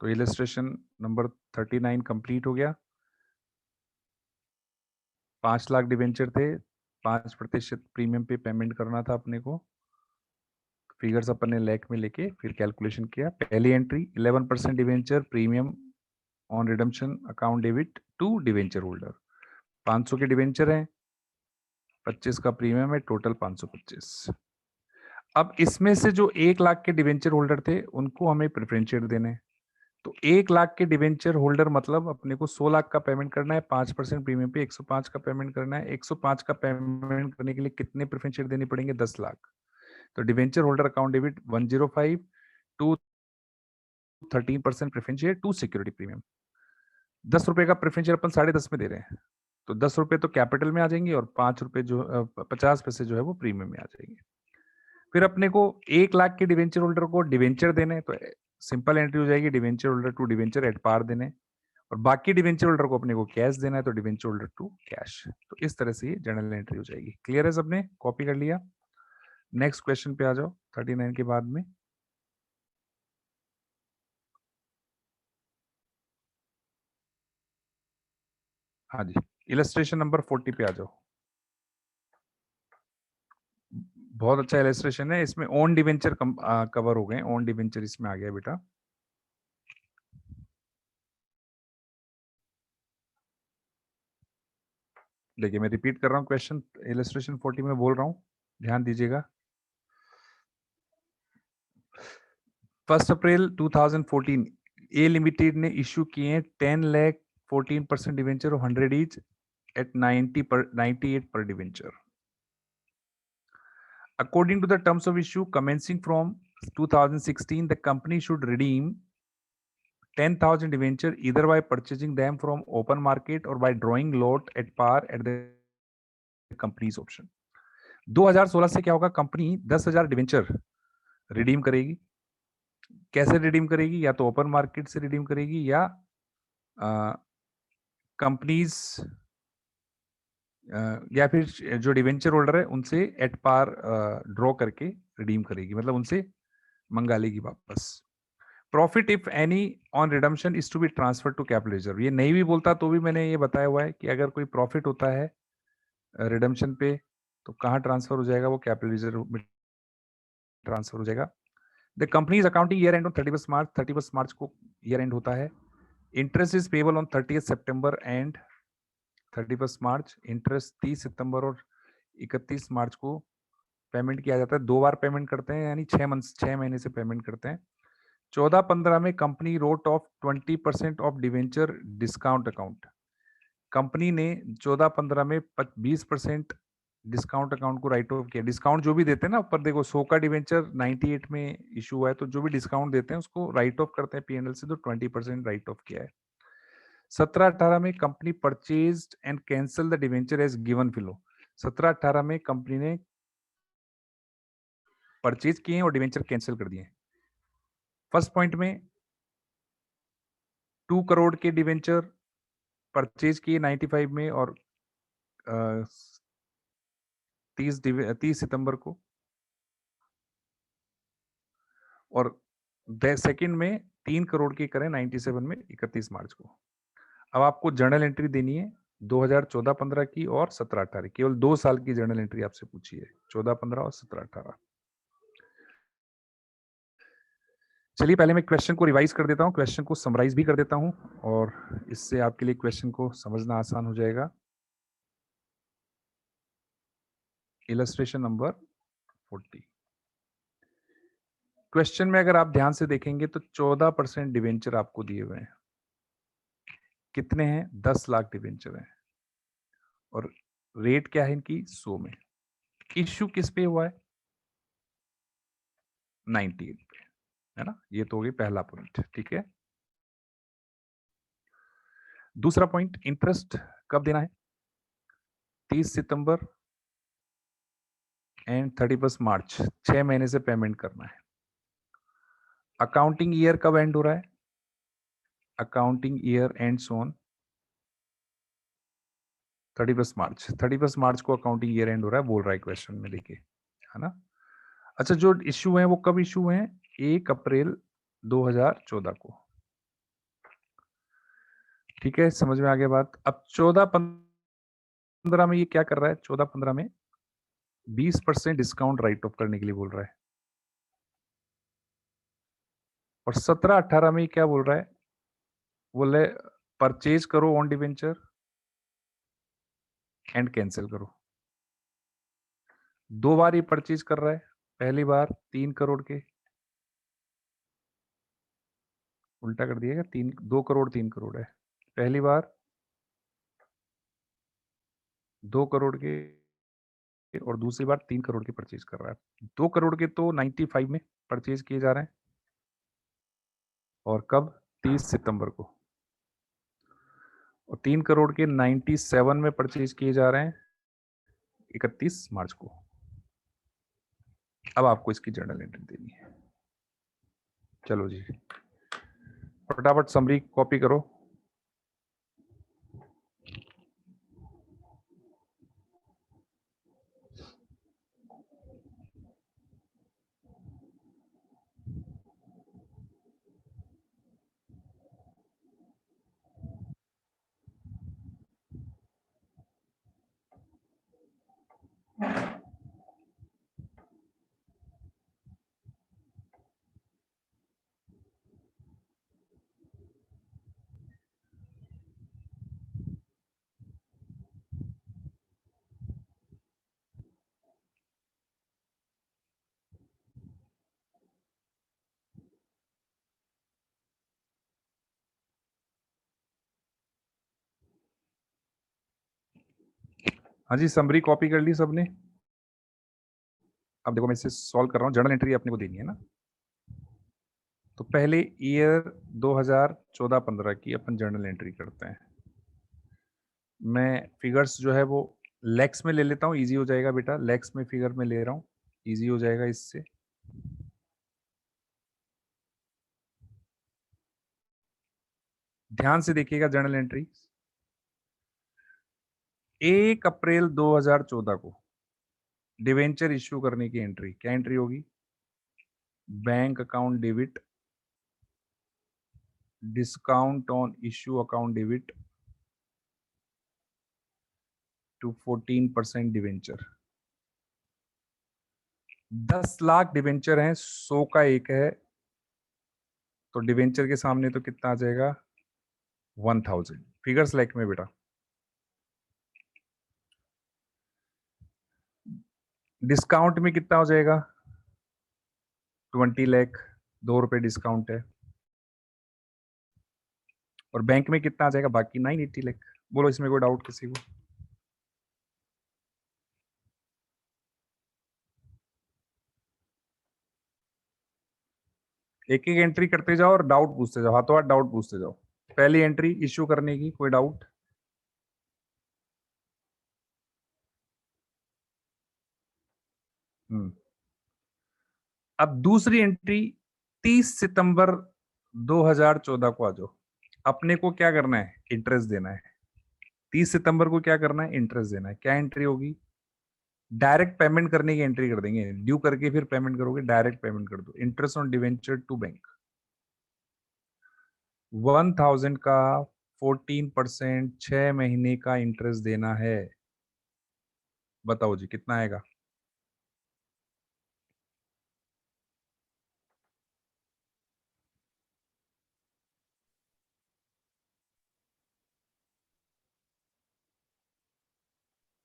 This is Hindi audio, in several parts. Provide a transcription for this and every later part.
तो इलस्ट्रेशन नंबर 39 कंप्लीट हो गया। 5 लाख डिवेंचर थे, 5% प्रीमियम पे पेमेंट करना था अपने को। फिगर्स अपन ने लैख में लेके फिर कैलकुलेशन किया। पहली entry 11% debenture premium on redemption account debit to debenture holder. 500 के डिवेंचर हैं, 25 का प्रीमियम है, टोटल 525। अब इसमें से जो 1 लाख के डिवेंचर होल्डर थे उनको हमें प्रेफरेंशियल देने। तो 1 लाख के डिवेंचर होल्डर मतलब अपने को 100 लाख का पेमेंट करना है, 5% प्रीमियम पे 105 का पेमेंट करना है। 105 का पेमेंट करने के लिए कितने प्रेफरेंशियल देने पड़ेंगे? 10 लाख। तो debenture holder account debit 105 to 13% preferential to security premium. 10 रुपए का प्रेफरेंशियल अपन 10.5 में दे रहे हैं, तो 10 रुपए तो कैपिटल में आ जाएंगे और 5 रुपए जो 50 पैसे जो है वो प्रीमियम में आ जाएंगे। फिर अपने को 1 लाख के डिवेंचर होल्डर को डिवेंचर देने, तो सिंपल एंट्री हो जाएगी debenture holder to debenture at par देने, और बाकी डिवेंचर होल्डर को अपने को कैश देना है, तो डिवेंचर होल्डर टू कैश। तो इस तरह से ये जर्नल एंट्री हो जाएगी। क्लियर है सबने? कॉपी कर लिया? नेक्स्ट क्वेश्चन पे आ जाओ 39 के बाद में। हाँ जी, इलस्ट्रेशन नंबर 40 पे आ जाओ। बहुत अच्छा इलस्ट्रेशन है, इसमें ओन डिवेंचर कवर हो गए। ओन डिवेंचर इसमें आ गया बेटा। देखिए मैं रिपीट कर रहा हूँ क्वेश्चन, इलस्ट्रेशन 40 में बोल रहा हूँ, ध्यान दीजिएगा। 1 अप्रैल 2014 ए लिमिटेड ने इश्यू किए हैं 10 लाख 14% डिवेंचर और 100 each at 98 per debenture. According to the terms of issue commencing from 2016, the company should redeem 10,000 debenture either by purchasing them from open market or by drawing lot at par at the company's option. 2016 से क्या होगा? कंपनी 10,000 डिवेंचर रिडीम करेगी। कैसे रिडीम करेगी? या तो ओपन मार्केट से रिडीम करेगी या कंपनीज या फिर जो डिवेंचर होल्डर है उनसे एट पार ड्रॉ करके रिडीम करेगी, मतलब उनसे मंगा लेगी वापस। Profit if any on redemption is to be transfer to capital reserve. ये नहीं भी बोलता तो भी मैंने ये बताया हुआ है कि अगर कोई प्रॉफिट होता है रिडम्पशन पे तो कहाँ ट्रांसफर हो जाएगा? वो कैपिटल रिजर्व में ट्रांसफर हो जाएगा। The companies accounting year and on 31 March, 31 March को ईयर एंड होता है। Interest is payable on 30 September and 31 March. Interest 30 सितंबर और 31 मार्च को पेमेंट किया जाता है। 2 बार पेमेंट करते हैं, यानी 6 महीने से पेमेंट करते हैं। 14-15 में company wrote off 20% of debenture discount account. Company ने 14-15 में 20% डिस्काउंट अकाउंट को राइट ऑफ किया। डिस्काउंट जो भी देते हैं ना, ऊपर देखो 100 का डिवेंचर 98 में इशू हुआ है, तो जो भी डिस्काउंट देते हैं उसको राइट ऑफ करते हैं पीएनएल से, तो 20% राइट ऑफ किया है। 17-18 में company purchased and cancel the debenture as given below. 17-18 में कंपनी ने परचेज किए और डिवेंचर कैंसिल कर दिए। फर्स्ट पॉइंट में 2 करोड़ के डिवेंचर परचेज किए 95 में और 30 सितंबर को, और सेकंड में 3 करोड़ की करें 97 में 31 मार्च को। अब आपको जर्नल एंट्री देनी है 2014-15 की और 17-18, केवल 2 साल की जर्नल एंट्री आपसे पूछी है, 14-15 और 17-18। चलिए पहले मैं क्वेश्चन को रिवाइज कर देता हूँ, क्वेश्चन को समराइज भी कर देता हूँ, और इससे आपके लिए क्वेश्चन को समझना आसान हो जाएगा। Illustration number 40। क्वेश्चन में अगर आप ध्यान से देखेंगे तो 14% डिवेंचर आपको दिए हुए हैं। कितने हैं? 10 लाख डिवेंचर हैं, और रेट क्या है इनकी? 100 में। इश्यू किस पे हुआ है? 98 पे, है ना? ये तो हो गई पहला पॉइंट, ठीक है। दूसरा पॉइंट, इंटरेस्ट कब देना है? 30 सितंबर एंड 31 मार्च, 6 महीने से पेमेंट करना है। अकाउंटिंग ईयर कब एंड हो रहा है? Accounting year ends on 31 March. 31 March को अकाउंटिंग ईयर एंड हो रहा है, बोल रहा है क्वेश्चन में, देखिए, है ना। अच्छा, जो इश्यू है वो कब इश्यू है? 1 अप्रैल 2014 को। ठीक है, समझ में आ गया बात। अब 14-15 में ये क्या कर रहा है, 14-15 में 20% डिस्काउंट राइट ऑफ करने के लिए बोल रहा है, और 17-18 में ये क्या बोल रहा है, बोले परचेज करो ऑन डिवेंचर एंड कैंसिल करो। 2 बार ये परचेज कर रहा है, पहली बार 3 करोड़ के, उल्टा कर दिएगा, 2 करोड़ 3 करोड़ है, पहली बार 2 करोड़ के और दूसरी बार 3 करोड़ के परचेज कर रहा है। 2 करोड़ के तो 95 में परचेज किए जा रहे हैं, और कब, 30 सितंबर को, और 3 करोड़ के 97 में परचेज किए जा रहे हैं 31 मार्च को। अब आपको इसकी जर्नल एंट्री देनी है। चलो जी, फटाफट समरी कॉपी करो। हाँ जी, समरी कॉपी कर ली सबने। अब देखो मैं इसे सॉल्व कर रहा हूँ, जर्नल एंट्री अपने को देनी है ना। तो पहले ईयर 2014-15 की अपन जर्नल एंट्री करते हैं। मैं फिगर्स जो है वो लैक्स में ले लेता हूँ, इजी हो जाएगा बेटा, लैक्स में फिगर में ले रहा हूँ, इजी हो जाएगा इससे। ध्यान से देखिएगा जर्नल एंट्री। 1 अप्रैल 2014 को डिवेंचर इश्यू करने की एंट्री, क्या एंट्री होगी, bank account debit, discount on issue account debit to 14% debenture. 10 lakh debenture हैं, 100 का एक है, तो डिवेंचर के सामने तो कितना आ जाएगा, 1000। फिगर्स लाइक में बेटा, डिस्काउंट में कितना हो जाएगा, 20 लाख, 2 रुपए डिस्काउंट है, और बैंक में कितना आ जाएगा, बाकी 980 लाख। बोलो इसमें कोई डाउट किसी को। एक एक एंट्री करते जाओ और डाउट पूछते जाओ, हाथों हाथ डाउट पूछते जाओ। पहली एंट्री इश्यू करने की, कोई डाउट, अब दूसरी एंट्री 30 सितंबर 2014 को आ जाओ। अपने को क्या करना है, इंटरेस्ट देना है। 30 सितंबर को क्या करना है, इंटरेस्ट देना है। क्या एंट्री होगी, डायरेक्ट पेमेंट करने की एंट्री कर देंगे, ड्यू करके फिर पेमेंट करोगे, डायरेक्ट पेमेंट कर दो। Interest on debenture to bank 1000 का 14%, 6 महीने का इंटरेस्ट देना है। बताओ जी कितना आएगा,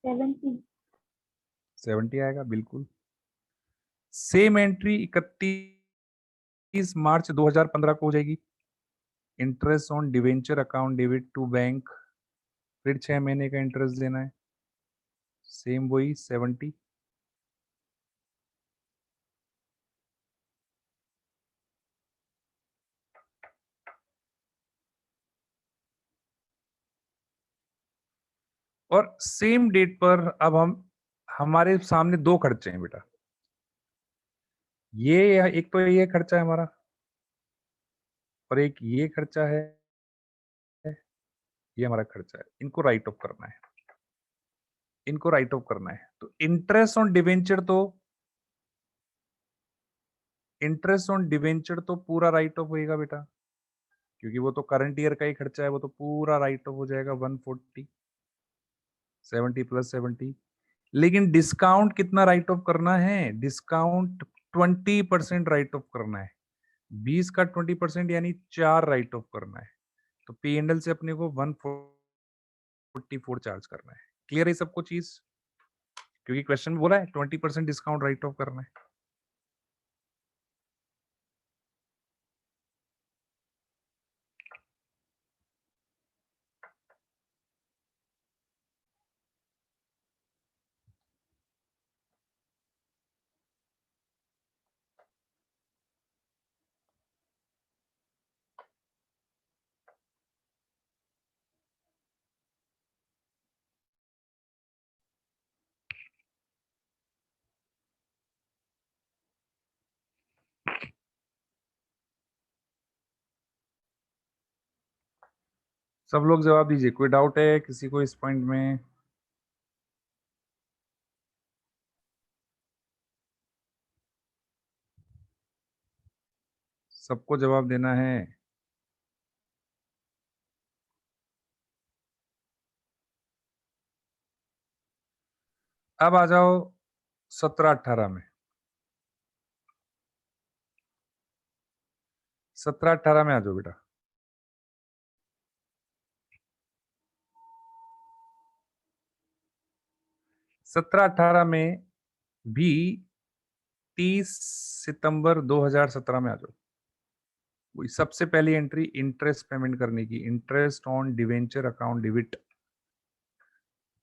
सेवेंटी 70 आएगा बिल्कुल। सेम एंट्री 31 मार्च 2015 को हो जाएगी। Interest on debenture account debit to bank, फिर 6 महीने का इंटरेस्ट देना है, सेम वही 70। और सेम डेट पर अब हमारे सामने 2 खर्चे हैं बेटा। ये एक तो ये खर्चा है हमारा, और एक ये खर्चा है, ये हमारा खर्चा है। इनको राइट ऑफ करना है, इनको राइट ऑफ करना है। तो इंटरेस्ट ऑन डिवेंचर तो पूरा राइट ऑफ होएगा बेटा, क्योंकि वो तो करंट ईयर का ही खर्चा है, वो तो पूरा राइट ऑफ हो जाएगा 140, 70 प्लस 70। लेकिन डिस्काउंट कितना राइट ऑफ करना है? डिस्काउंट 20% राइट ऑफ करना है। 20 का 20% यानी 4 राइट ऑफ करना है। तो पी एंड एल से अपने को 144 चार्ज करना है। क्लियर है सबको चीज? क्योंकि क्वेश्चन में बोला है 20% डिस्काउंट राइट ऑफ करना है। सब लोग जवाब दीजिए। कोई डाउट है किसी को इस पॉइंट में? सबको जवाब देना है। अब आ जाओ 17-18 में। 17-18 में आ जाओ बेटा। 17-18 में भी 30 सितंबर 2017 में आ जाओ। वही सबसे पहली एंट्री इंटरेस्ट पेमेंट करने की, interest on debenture account debit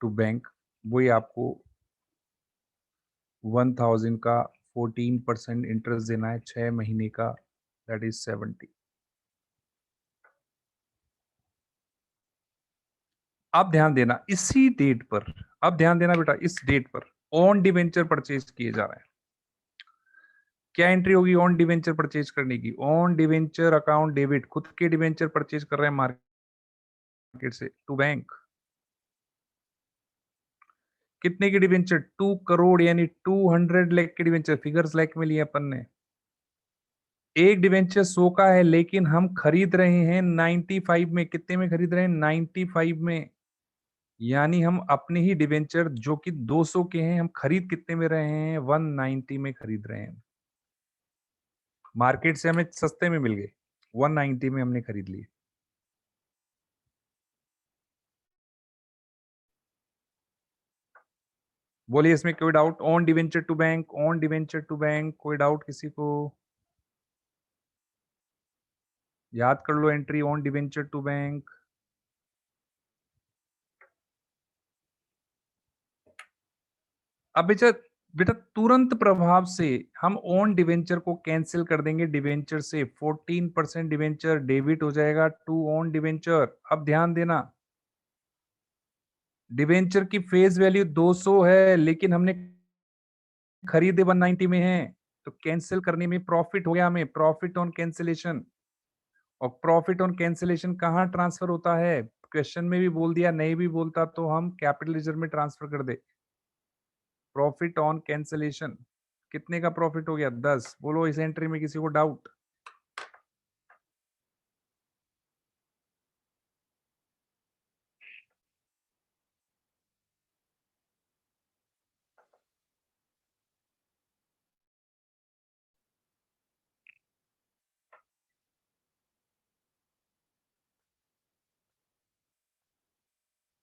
to bank. वही आपको 1000 का 14% इंटरेस्ट देना है 6 महीने का, दैट इज 70। अब ध्यान देना इसी डेट पर, अब ध्यान देना बेटा, इस डेट पर ऑन डिवेंचर परचेज किए जा रहे हैं। क्या एंट्री होगी ऑन डिवेंचर परचेज करने की? ऑन डिवेंचर अकाउंट डेबिट, खुद के डिवेंचर परचेज कर रहे हैं मार्केट से टू बैंक। कितने की डिवेंचर? 2 करोड़ यानी 200 लाख की डिवेंचर। फिगर्स लाख में लिए अपन ने। एक डिवेंचर 100 का है, लेकिन हम खरीद रहे हैं 95 में। कितने में खरीद रहे हैं? 95 में। यानी हम अपने ही डिवेंचर जो कि 200 के हैं, हम खरीद कितने में रहे हैं? 190 में खरीद रहे हैं। मार्केट से हमें सस्ते में मिल गए, 190 में हमने खरीद लिए। बोलिए इसमें कोई doubt? On debenture to bank, on debenture to bank, कोई डाउट किसी को? याद कर लो entry on debenture to bank. अब बेटा बेटा तुरंत प्रभाव से हम ऑन डिवेंचर को कैंसिल कर देंगे डिवेंचर से। 14% डिवेंचर डेबिट हो जाएगा टू ऑन डिवेंचर। अब ध्यान देना, डिवेंचर की फेस वैल्यू 200 है, लेकिन हमने खरीदे 190 में है, तो कैंसिल करने में प्रॉफिट हो गया हमें, प्रॉफिट ऑन कैंसिलेशन। और प्रॉफिट ऑन कैंसिलेशन कहाँ ट्रांसफर होता है? क्वेश्चन में भी बोल दिया, नहीं भी बोलता तो हम कैपिटल रिजर्व में ट्रांसफर कर दे। प्रॉफिट ऑन कैंसिलेशन कितने का प्रॉफिट हो गया? 10। बोलो इस एंट्री में किसी को डाउट?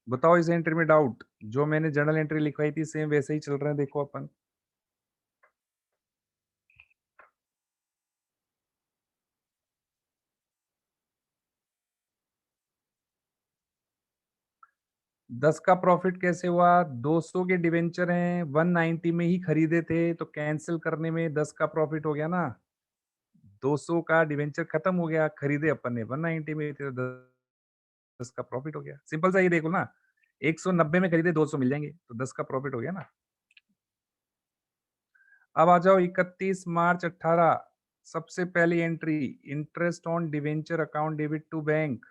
बताओ इस एंट्री में डाउट? जो मैंने जर्नल एंट्री लिखवाई थी सेम वैसे ही चल रहे हैं, देखो अपन। दस का प्रॉफिट कैसे हुआ? 200 के डिवेंचर हैं, 190 में ही खरीदे थे, तो कैंसिल करने में 10 का प्रॉफिट हो गया ना। 200 का डिवेंचर खत्म हो गया, खरीदे अपन ने 190 में थे, 10 का प्रॉफिट हो गया। सिंपल सा ये देखो ना, 190 में खरीदे 200 मिल जाएंगे, तो 10 का प्रॉफिट हो गया ना। अब आ जाओ 31 मार्च 18, सबसे पहली entry interest on debenture account debit to bank.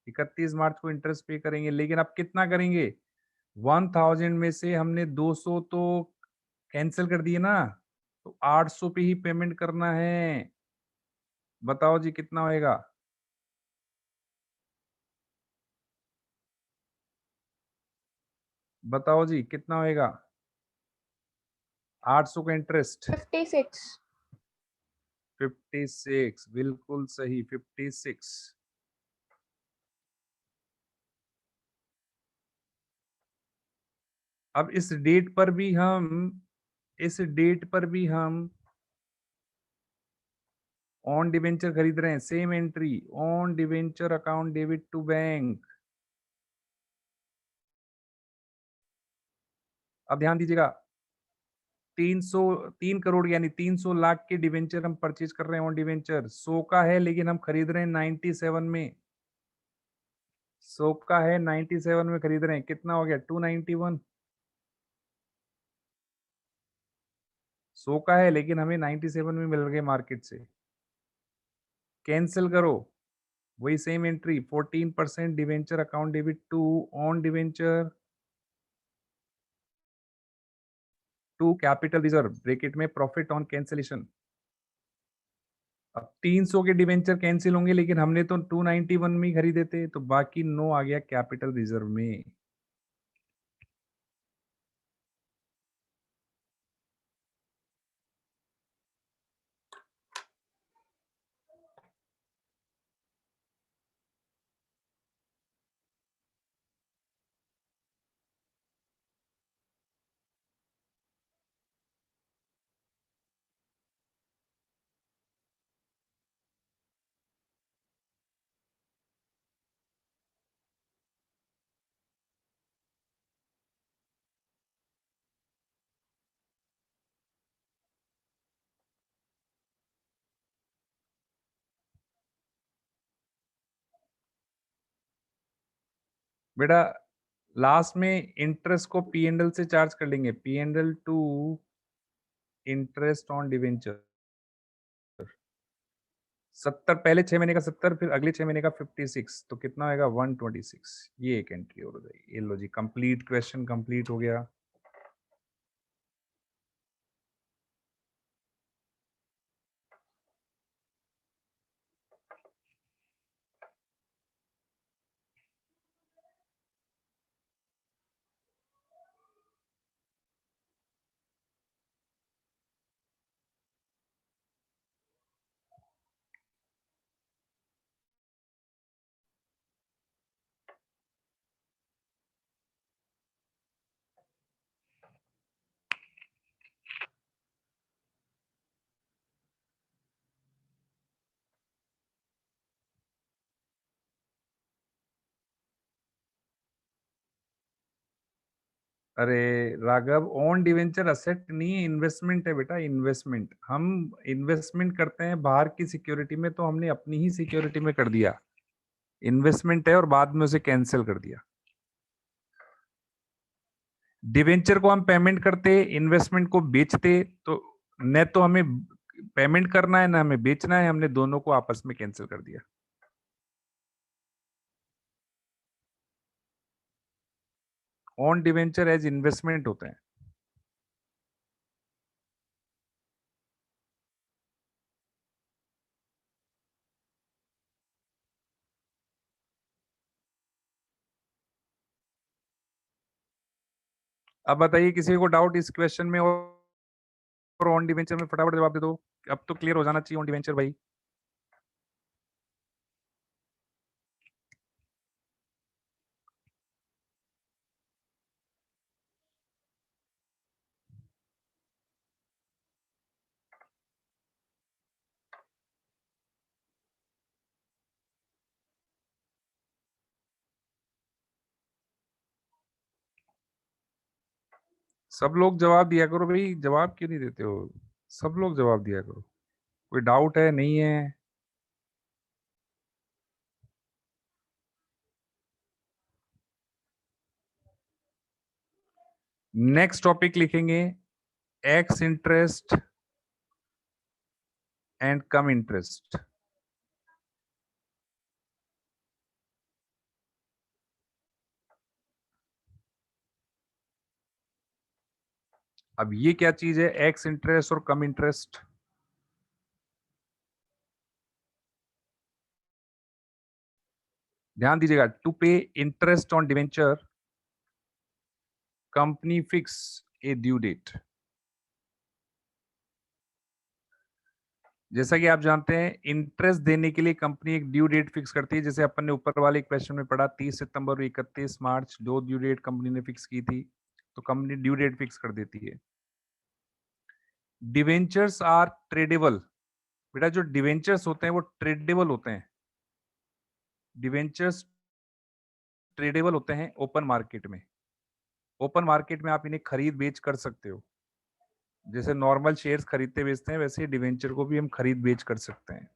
31 March को इंटरेस्ट पे करेंगे, लेकिन अब कितना करेंगे? 1000 में से हमने 200 तो कैंसिल कर दिए ना, तो 800 पे ही पेमेंट करना है। बताओ जी कितना होएगा? बताओ जी कितना होएगा? 800 का इंटरेस्ट 56. 56, बिल्कुल सही 56। अब इस डेट पर भी हम ऑन डिवेंचर खरीद रहे हैं। Same entry, on debenture account debit to bank. अब ध्यान दीजिएगा, 3 करोड़ यानी 300 लाख के डिवेंचर हम परचेज कर रहे हैं ऑन डिवेंचर। 100 का है लेकिन हम खरीद रहे हैं 97 में। 100 का है 97 में खरीद रहे हैं। कितना हो गया? 291। 100 का है लेकिन हमें 97 में मिल गए मार्केट से। कैंसिल करो, वही same entry, 14% debenture account debit to on debenture to capital reserve bracket में प्रॉफिट ऑन कैंसिलेशन। अब 300 के डिवेंचर कैंसिल होंगे लेकिन हमने तो 291 में ही खरीदे थे, तो बाकी 9 आ गया कैपिटल रिजर्व में। बेटा लास्ट में इंटरेस्ट को पी एंड एल से चार्ज कर लेंगे, P and L two interest on debenture. 70, पहले 6 महीने का 70, फिर अगले 6 महीने का 56, तो कितना आएगा? 126। ये एक एंट्री और हो जाएगी। ये लो जी, कंप्लीट, क्वेश्चन कंप्लीट हो गया। अरे राघव, ऑन डिवेंचर असेट नहीं है, इन्वेस्टमेंट है बेटा, इन्वेस्टमेंट। हम इन्वेस्टमेंट करते हैं बाहर की सिक्योरिटी में, तो हमने अपनी ही सिक्योरिटी में कर दिया। इन्वेस्टमेंट है और बाद में उसे कैंसिल कर दिया। डिवेंचर को हम पेमेंट करते, इन्वेस्टमेंट को बेचते, तो न तो हमें पेमेंट करना है ना हमें बेचना है, हमने दोनों को आपस में कैंसिल कर दिया। ऑन डिवेंचर एज इन्वेस्टमेंट होते हैं। अब बताइए किसी को डाउट इस क्वेश्चन में, और ऑन डिवेंचर में फटाफट जवाब दे दो। अब तो क्लियर हो जाना चाहिए ऑन डिवेंचर भाई। सब लोग जवाब दिया करो भाई, जवाब क्यों नहीं देते हो? सब लोग जवाब दिया करो। कोई डाउट है? नहीं है? नेक्स्ट टॉपिक लिखेंगे x interest and come interest. अब ये क्या चीज है एक्स इंटरेस्ट और कम इंटरेस्ट? ध्यान दीजिएगा, to pay interest on debenture company fix a due date. जैसा कि आप जानते हैं, इंटरेस्ट देने के लिए कंपनी एक ड्यू डेट फिक्स करती है। जैसे अपन ने ऊपर वाले क्वेश्चन में पढ़ा, 30 सितंबर और 31 मार्च, दो ड्यू डेट कंपनी ने फिक्स की थी, तो कंपनी ड्यू डेट फिक्स कर देती है। Debentures are tradable. बेटा जो डिवेंचर्स होते हैं वो ट्रेडेबल होते हैं। डिवेंचर्स ट्रेडेबल होते हैं ओपन मार्केट में। ओपन मार्केट में आप इन्हें खरीद बेच कर सकते हो। जैसे नॉर्मल शेयर्स खरीदते बेचते हैं, वैसे डिवेंचर को भी हम खरीद बेच कर सकते हैं।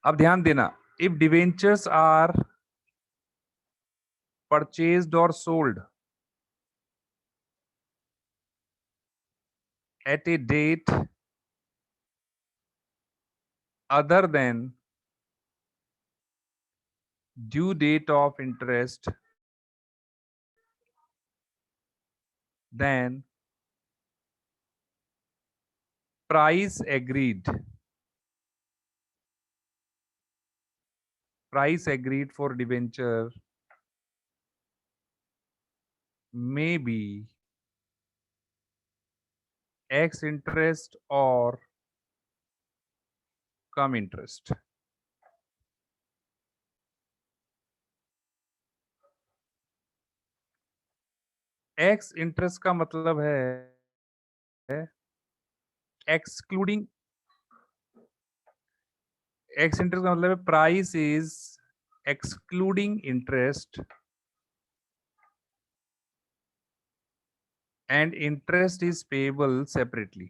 अब ध्यान देना, इफ डिवेंचर्स आर परचेज्ड और sold at a date other than due date of interest, then price agreed for debenture may be X interest or come interest. X interest का मतलब है एक्सक्लूडिंग, एक्स इंटरेस्ट का मतलब है price is excluding interest and interest is payable separately.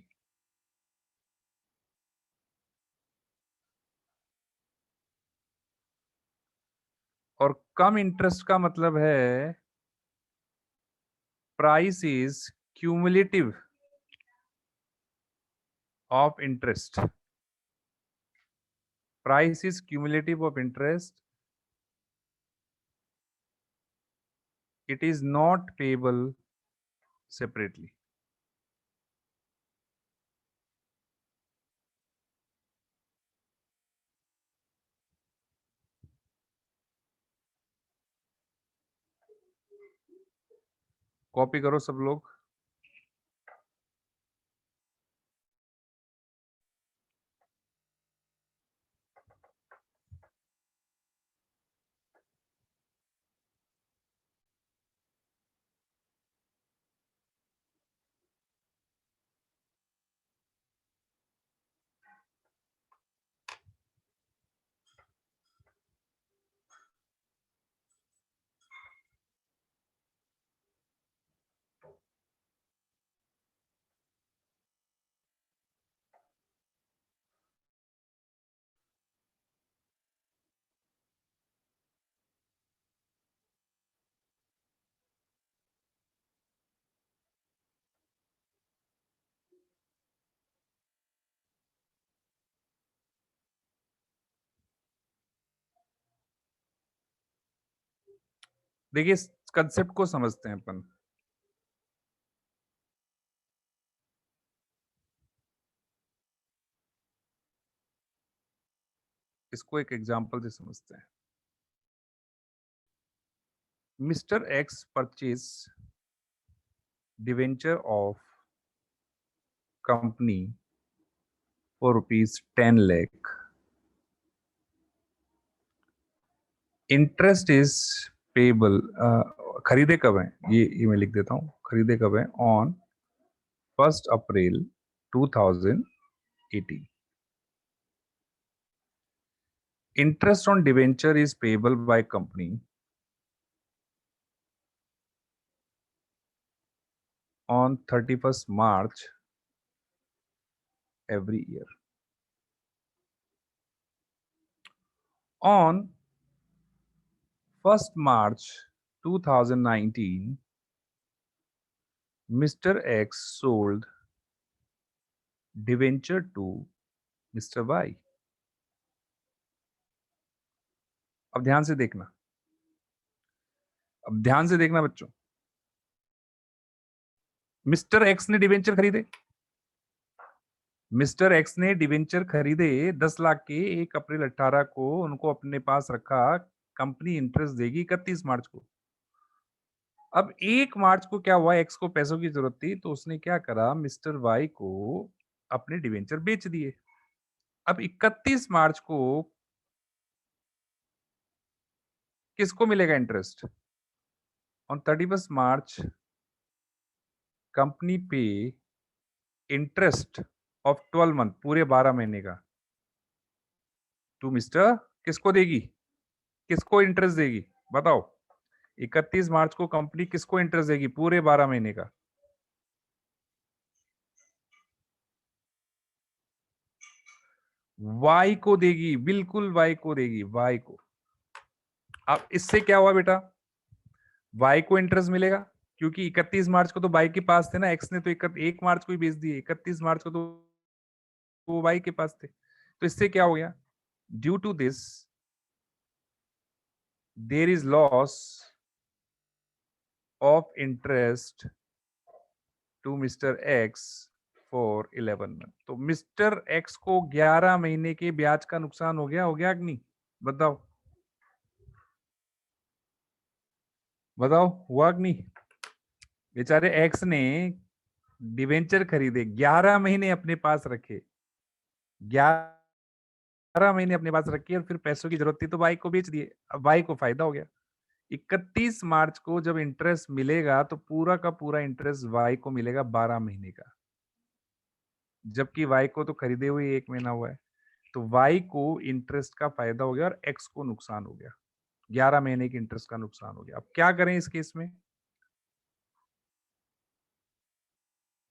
और कम इंटरेस्ट का मतलब है price is cumulative of interest. Price is cumulative of interest. It is not payable separately. Copy करो सब लोग। देखिए इस कंसेप्ट को समझते हैं अपन। इसको एक एग्जांपल से समझते हैं। Mister x purchase debenture of company for ₹10 lakh। Interest is payable, खरीदे कब है ये मैं लिख देता हूं, खरीदे कब है on 1 April 2018। Interest on debenture is payable by company on 31st March every year. On 1st March 2019, Mr. X sold debenture to Mr. Y. अब ध्यान से देखना, अब ध्यान से देखना बच्चों। मिस्टर एक्स ने डिवेंचर खरीदे, मिस्टर एक्स ने डिवेंचर खरीदे 10 लाख के 1 अप्रैल 18 को, उनको अपने पास रखा कंपनी इंटरेस्ट देगी 31 मार्च को। अब 1 मार्च को क्या हुआ, एक्स को पैसों की जरूरत थी तो उसने क्या करा, मिस्टर वाई को अपने डिवेंचर बेच दिए। अब 31 मार्च को किसको मिलेगा इंटरेस्ट? ऑन 31 मार्च कंपनी पे इंटरेस्ट ऑफ 12 मंथ, पूरे 12 महीने का, टू मिस्टर, किसको देगी, किसको इंटरेस्ट देगी बताओ? 31 मार्च को कंपनी किसको इंटरेस्ट देगी पूरे 12 महीने का? वाई को देगी, बिल्कुल वाई को देगी, वाई को। अब इससे क्या हुआ बेटा, वाई को इंटरेस्ट मिलेगा क्योंकि 31 मार्च को तो वाई के पास थे ना, एक्स ने तो 1 मार्च को ही बेच दिए, 31 मार्च को तो वो वाई के पास थे। तो इससे क्या हो गया, due to this there is loss of interest to mister X for 11 month. तो मिस्टर एक्स को 11 महीने के ब्याज का नुकसान हो गया कि नहीं? बताओ बताओ, हुआ कि नहीं? बेचारे एक्स ने डिवेंचर खरीदे, 11 महीने अपने पास रखे, 11 महीने अपने पास रखे और फिर पैसों की जरूरत थी तो बाइक को बेच दिए। अब बाइक को फायदा हो गया। 31 मार्च को जब इंटरेस्ट मिलेगा तो पूरा का पूरा इंटरेस्ट वाई को मिलेगा 12 महीने का, जबकि वाई को तो खरीदे हुए 1 महीना हुआ है। तो वाई को इंटरेस्ट का फायदा हो गया और एक्स को नुकसान हो गया, 11 महीने के इंटरेस्ट का नुकसान हो गया। अब क्या करें इस केस में?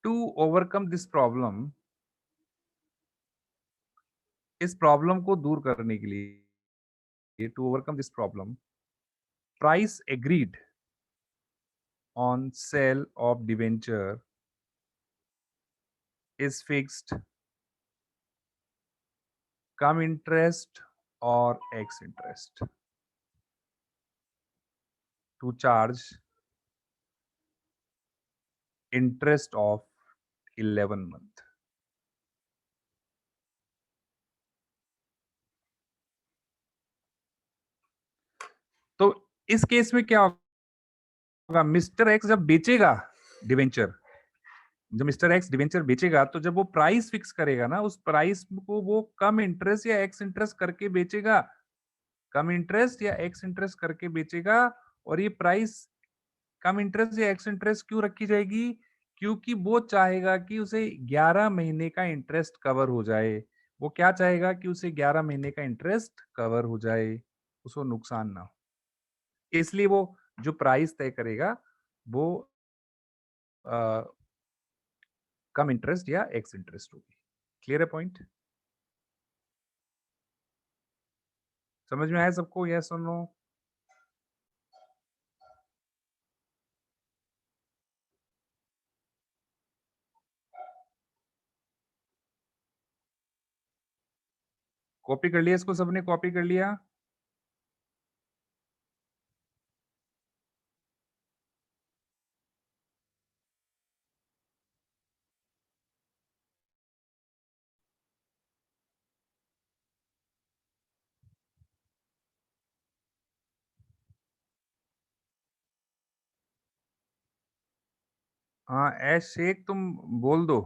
टू ओवरकम दिस प्रॉब्लम, इस प्रॉब्लम को दूर करने के लिए, to overcome this problem, price agreed on sale of debenture is fixed, cum interest और ex interest to charge interest of 11 month। तो इस केस में क्या होगा, मिस्टर एक्स जब बेचेगा डिवेंचर, जब मिस्टर एक्स डिवेंचर बेचेगा तो जब वो प्राइस फिक्स करेगा ना, उस प्राइस को वो कम इंटरेस्ट या एक्स इंटरेस्ट करके बेचेगा, कम इंटरेस्ट या एक्स इंटरेस्ट करके बेचेगा। और ये प्राइस कम इंटरेस्ट या एक्स इंटरेस्ट क्यों रखी जाएगी? क्योंकि वो चाहेगा कि उसे 11 महीने का इंटरेस्ट कवर हो जाए। वो क्या चाहेगा कि उसे 11 महीने का इंटरेस्ट कवर हो जाए, उसको नुकसान ना हो। इसलिए वो जो प्राइस तय करेगा वो आ, कम इंटरेस्ट या एक्स इंटरेस्ट होगी। क्लियर है पॉइंट? समझ में आया सबको? यस और नो? कॉपी कर लिया इसको, सबने कॉपी कर लिया? हाँ एश शेख, तुम बोल दो,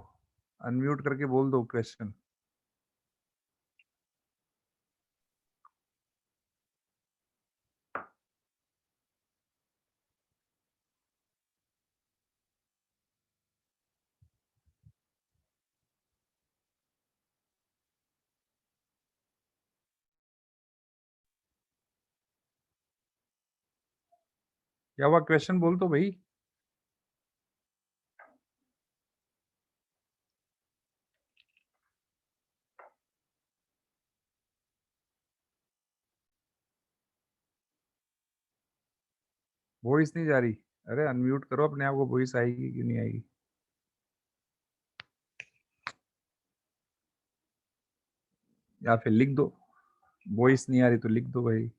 अनम्यूट करके बोल दो क्वेश्चन। क्या हुआ, क्वेश्चन बोल दो भाई। वॉइस नहीं जा रही? अरे अनम्यूट करो अपने आप को, वॉइस आएगी कि नहीं आएगी? या फिर लिख दो, वॉइस नहीं आ रही तो लिख दो भाई।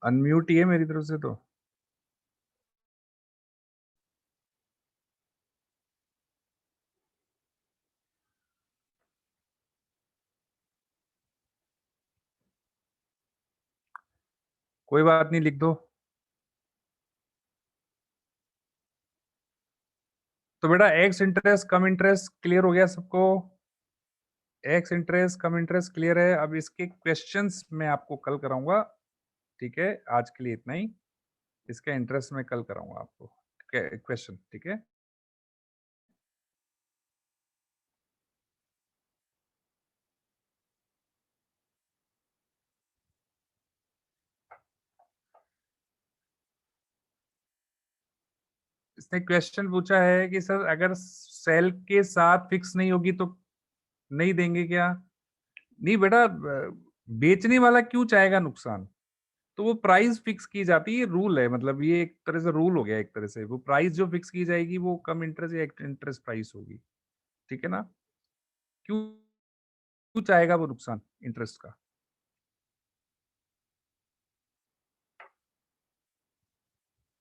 अनम्यूट ही है मेरी तरफ से तो। कोई बात नहीं, लिख दो। तो बेटा एक्स इंटरेस्ट कम इंटरेस्ट क्लियर हो गया सबको? एक्स इंटरेस्ट कम इंटरेस्ट क्लियर है? अब इसके क्वेश्चंस मैं आपको कल कराऊंगा, ठीक है? आज के लिए इतना ही। इसका इंटरेस्ट मैं कल कराऊंगा आपको, क्वेश्चन, ठीक है? इसने क्वेश्चन पूछा है कि सर अगर सेल के साथ फिक्स नहीं होगी तो नहीं देंगे क्या? नहीं बेटा, बेचने वाला क्यों चाहेगा नुकसान? तो वो प्राइस फिक्स की जाती है, रूल है, मतलब ये एक तरह से रूल हो गया, एक तरह से वो प्राइस जो फिक्स की जाएगी वो कम इंटरेस्ट या इंटरेस्ट प्राइस होगी, ठीक है ना? क्यों क्यों चाहेगा वो नुकसान इंटरेस्ट का?